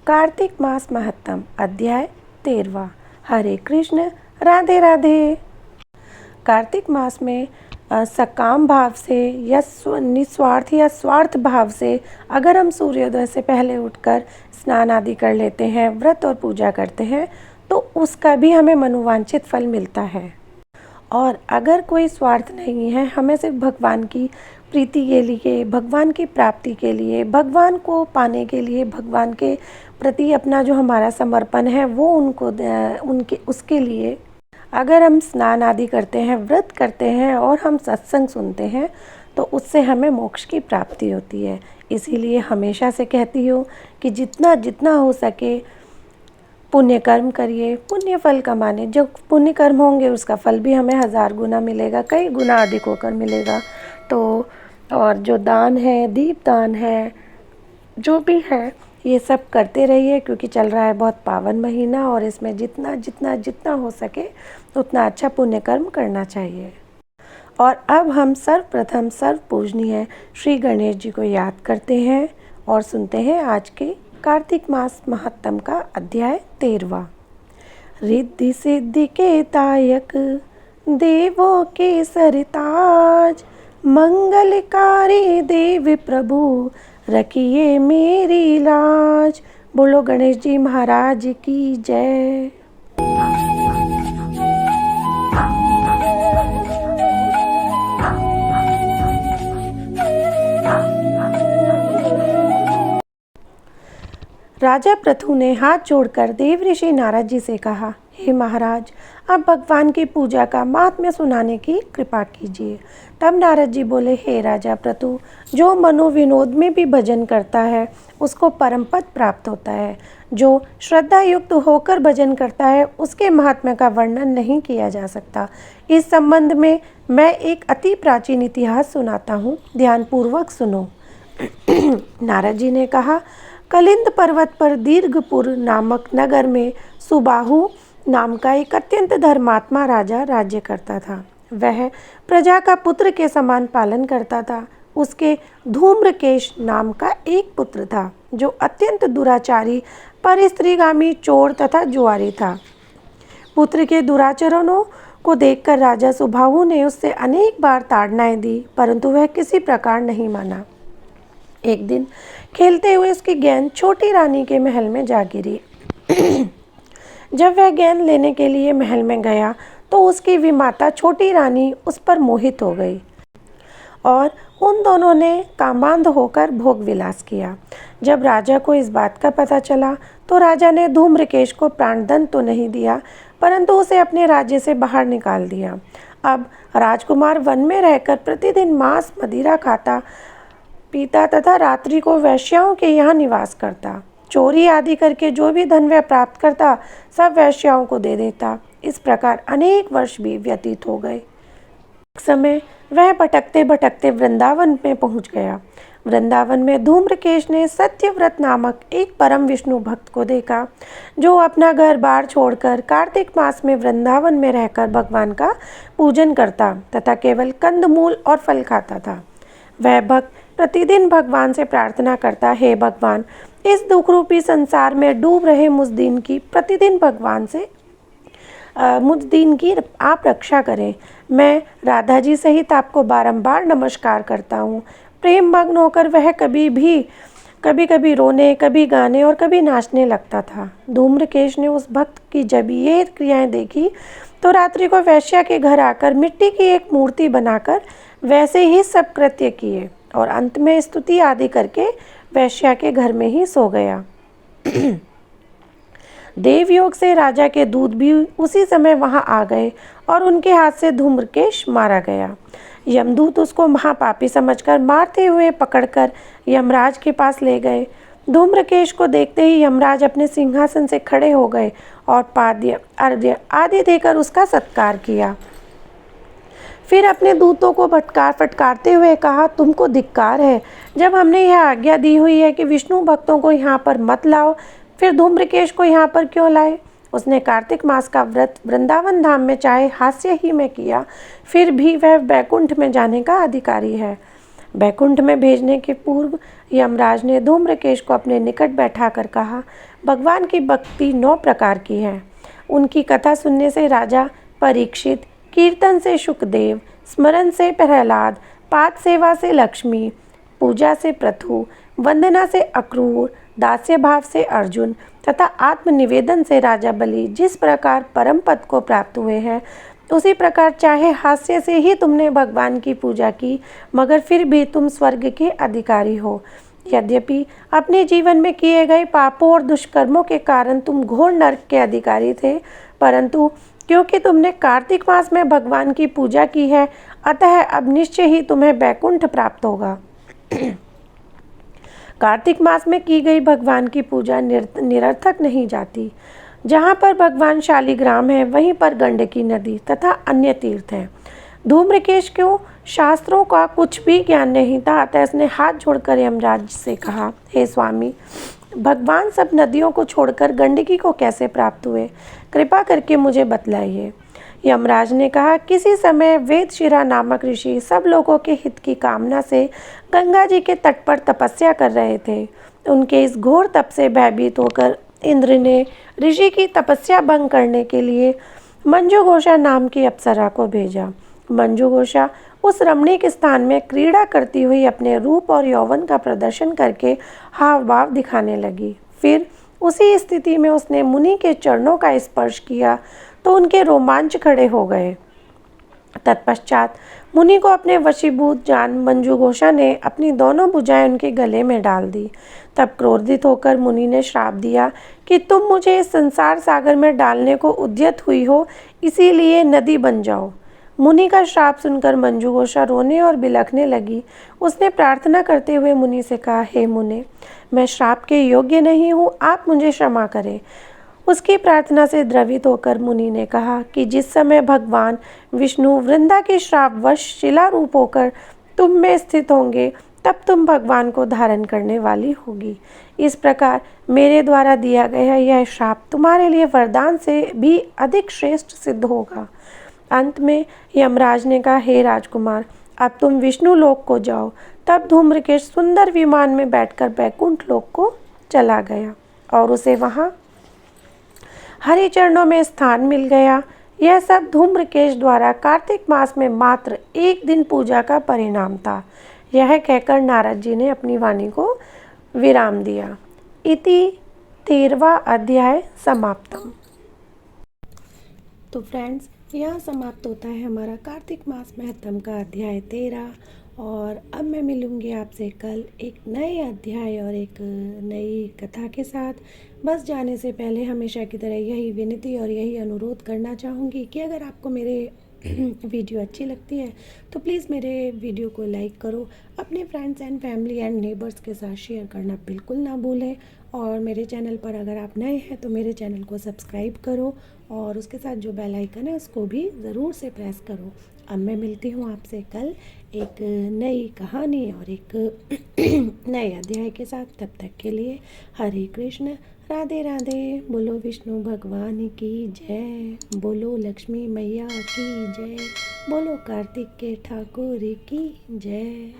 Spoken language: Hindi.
कार्तिक मास महत्तम अध्याय 13वां। हरे कृष्ण, राधे राधे। कार्तिक मास में सकाम भाव से या निस्वार्थ या स्वार्थ भाव से अगर हम सूर्योदय से पहले उठकर स्नान आदि कर लेते हैं, व्रत और पूजा करते हैं, तो उसका भी हमें मनोवांछित फल मिलता है। और अगर कोई स्वार्थ नहीं है, हमें सिर्फ भगवान की प्रीति के लिए, भगवान की प्राप्ति के लिए, भगवान को पाने के लिए, भगवान के प्रति अपना जो हमारा समर्पण है वो उसके लिए अगर हम स्नान आदि करते हैं, व्रत करते हैं और हम सत्संग सुनते हैं, तो उससे हमें मोक्ष की प्राप्ति होती है। इसीलिए हमेशा से कहती हूँ कि जितना जितना हो सके पुण्य कर्म करिए, पुण्य फल कमाने। जब पुण्य कर्म होंगे उसका फल भी हमें 1000 गुना मिलेगा, कई गुना अधिक होकर मिलेगा। तो और जो दान है, दीप दान है, जो भी है, ये सब करते रहिए, क्योंकि चल रहा है बहुत पावन महीना और इसमें जितना जितना जितना हो सके उतना अच्छा पुण्य कर्म करना चाहिए। और अब हम सर्वप्रथम सर्व पूजनीय श्री गणेश जी को याद करते हैं और सुनते हैं आज के कार्तिक मास महत्तम का अध्याय 13वां। रिद्धि सिद्धि के दायक, देवों के सरताज, मंगलकारी देव प्रभु, रखिए मेरी लाज। बोलो गणेश जी महाराज की जय। राजा पृथु ने हाथ जोड़कर देव ऋषि नारद जी से कहा, हे महाराज, आप भगवान की पूजा का महात्म्य सुनाने की कृपा कीजिए। तब नारद जी बोले, हे राजा पृथु, जो मनोविनोद में भी भजन करता है उसको परम पद प्राप्त होता है। जो श्रद्धा युक्त होकर भजन करता है उसके महात्म्य का वर्णन नहीं किया जा सकता। इस संबंध में मैं एक अति प्राचीन इतिहास सुनाता हूँ, ध्यानपूर्वक सुनो। नारद जी ने कहा, कलिंद पर्वत पर दीर्घपुर नामक नगर में सुबाहु नाम का एक अत्यंत धर्मात्मा राजा राज्य करता था। वह प्रजा का पुत्र के समान पालन करता था। उसके धूम्रकेश नाम का एक पुत्र था जो अत्यंत दुराचारी, परिस्त्रीगामी, चोर तथा जुआरी था। पुत्र के दुराचरणों को देखकर राजा सुबाहु ने उससे अनेक बार ताड़नाएं दी, परंतु वह किसी प्रकार नहीं माना। एक दिन खेलते हुए उसकी गेंद छोटी रानी के महल में जा गिरी। जब वह गेंद लेने के लिए महल में गया तो उसकी विमाता छोटी रानी उस पर मोहित हो गई और उन दोनों ने कामांध होकर भोग विलास किया। जब राजा को इस बात का पता चला तो राजा ने धूम्रकेश को प्राणदंड तो नहीं दिया, परंतु उसे अपने राज्य से बाहर निकाल दिया। अब राजकुमार वन में रहकर प्रतिदिन मांस मदिरा खाता पीता तथा रात्रि को वैश्याओं के यहाँ निवास करता। चोरी आदि करके जो भी धन वह प्राप्त करता सब वैश्याओं को दे देता। इस प्रकार अनेक वर्ष भी व्यतीत हो गए। एक समय वह भटकते भटकते वृंदावन में पहुंच गया। वृंदावन में धूम्रकेश ने सत्यव्रत नामक एक परम विष्णु भक्त को देखा, जो अपना घर बार छोड़कर कार्तिक मास में वृंदावन में रहकर भगवान का पूजन करता तथा केवल कंदमूल और फल खाता था। वह भक्त प्रतिदिन भगवान से प्रार्थना करता, हे भगवान, इस दुख रूपी संसार में डूब रहे मुझ दीन की प्रतिदिन भगवान से मुझ दीन की आप रक्षा करें। मैं राधा जी सहित आपको बारंबार नमस्कार करता हूँ। प्रेम मग्न होकर वह कभी कभी रोने, कभी गाने और कभी नाचने लगता था। धूम्रकेश ने उस भक्त की जब ये क्रियाएं देखी तो रात्रि को वैश्या के घर आकर मिट्टी की एक मूर्ति बनाकर वैसे ही सब कृत्य किए और अंत में स्तुति आदि करके वैश्या के घर में ही सो गया। देवयोग से राजा के दूत भी उसी समय वहां आ गए और उनके हाथ से धूम्रकेश मारा गया। यमदूत उसको महापापी समझकर मारते हुए पकड़कर यमराज के पास ले गए। धूम्रकेश को देखते ही यमराज अपने सिंहासन से खड़े हो गए और पाद्य, अर्घ्य आदि देकर उसका सत्कार किया। फिर अपने दूतों को फटकारते हुए कहा, तुमको धिक्कार है। जब हमने यह आज्ञा दी हुई है कि विष्णु भक्तों को यहाँ पर मत लाओ, फिर धूम्रकेश को यहाँ पर क्यों लाए? उसने कार्तिक मास का व्रत वृंदावन धाम में चाहे हास्य ही में किया, फिर भी वह बैकुंठ में जाने का अधिकारी है। बैकुंठ में भेजने के पूर्व यमराज ने धूम्रकेश को अपने निकट बैठाकर कहा, भगवान की भक्ति 9 प्रकार की है। उनकी कथा सुनने से राजा परीक्षित, कीर्तन से शुकदेव, स्मरण से प्रहलाद, पाद सेवा से लक्ष्मी, पूजा से पृथु, वंदना से अक्रूर, दास्य भाव से अर्जुन तथा आत्मनिवेदन से राजा बलि जिस प्रकार परम पद को प्राप्त हुए हैं, उसी प्रकार चाहे हास्य से ही तुमने भगवान की पूजा की, मगर फिर भी तुम स्वर्ग के अधिकारी हो। यद्यपि अपने जीवन में किए गए पापों और दुष्कर्मों के कारण तुम घोर नरक के अधिकारी थे, परंतु क्योंकि तुमने कार्तिक मास में भगवान की पूजा की है, अतः अब निश्चय ही तुम्हें वैकुंठ प्राप्त होगा। कार्तिक मास में की गई भगवान की पूजा निरर्थक नहीं जाती। जहाँ पर भगवान शालिग्राम है, वहीं पर गंडकी नदी तथा अन्य तीर्थ हैं। धूम्रकेश को शास्त्रों का कुछ भी ज्ञान नहीं था, अतः उसने हाथ जोड़कर यमराज से कहा, हे स्वामी, भगवान सब नदियों को छोड़कर गंडकी को कैसे प्राप्त हुए? कृपा करके मुझे बतलाइए। यमराज ने कहा, किसी समय वेदशिरा नामक ऋषि सब लोगों के हित की कामना से गंगा जी के तट पर तपस्या कर रहे थे। उनके इस घोर तप से भयभीत होकर इंद्र ने ऋषि की तपस्या भंग करने के लिए मंजुघोषा नाम की अप्सरा को भेजा। मंजुघोषा उस रमणीक स्थान में क्रीड़ा करती हुई अपने रूप और यौवन का प्रदर्शन करके हाव भाव दिखाने लगी। फिर उसी स्थिति में उसने मुनि के चरणों का स्पर्श किया तो उनके रोमांच खड़े हो गए। तत्पश्चात मुनि को अपने वशीभूत जान मंजुघोषा ने अपनी दोनों भुजाएं उनके गले में डाल दी। तब क्रोधित होकर मुनि ने श्राप दिया कि तुम मुझे इस संसार सागर में डालने को उद्यत हुई हो, इसीलिए नदी बन जाओ। मुनि का श्राप सुनकर मंजुघोषा रोने और बिलखने लगी। उसने प्रार्थना करते हुए मुनि से कहा, हे मुने, मैं श्राप के योग्य नहीं हूँ, आप मुझे क्षमा करें। उसकी प्रार्थना से द्रवित होकर मुनि ने कहा कि जिस समय भगवान विष्णु वृंदा के श्रापवश शिला रूप होकर तुम में स्थित होंगे, तब तुम भगवान को धारण करने वाली होगी। इस प्रकार मेरे द्वारा दिया गया यह श्राप तुम्हारे लिए वरदान से भी अधिक श्रेष्ठ सिद्ध होगा। अंत में यमराज ने कहा, हे राजकुमार, अब तुम विष्णु लोक को जाओ। तब धूम्रकेश सुंदर विमान में बैठकर बैकुंठ लोक को चला गया और उसे वहाँ हरि चरणों में स्थान मिल गया। यह सब धूम्रकेश द्वारा कार्तिक मास में मात्र 1 दिन पूजा का परिणाम था। यह कहकर नारद जी ने अपनी वाणी को विराम दिया। इति 13वां अध्याय समाप्तम। तो फ्रेंड्स, यहाँ समाप्त होता है हमारा कार्तिक मास महत्तम का अध्याय 13। और अब मैं मिलूँगी आपसे कल एक नए अध्याय और एक नई कथा के साथ। बस जाने से पहले हमेशा की तरह यही विनती और यही अनुरोध करना चाहूँगी कि अगर आपको मेरे वीडियो अच्छी लगती है तो प्लीज़ मेरे वीडियो को लाइक करो, अपने friends and family and neighbours के साथ शेयर करना बिल्कुल ना भूलें। और मेरे चैनल पर अगर आप नए हैं तो मेरे चैनल को सब्सक्राइब करो और उसके साथ जो बेल आइकन है उसको भी ज़रूर से प्रेस करो। अब मैं मिलती हूँ आपसे कल एक नई कहानी और एक नए अध्याय के साथ। तब तक के लिए हरे कृष्ण, राधे राधे। बोलो विष्णु भगवान की जय, बोलो लक्ष्मी मैया की जय, बोलो कार्तिक के ठाकुर की जय।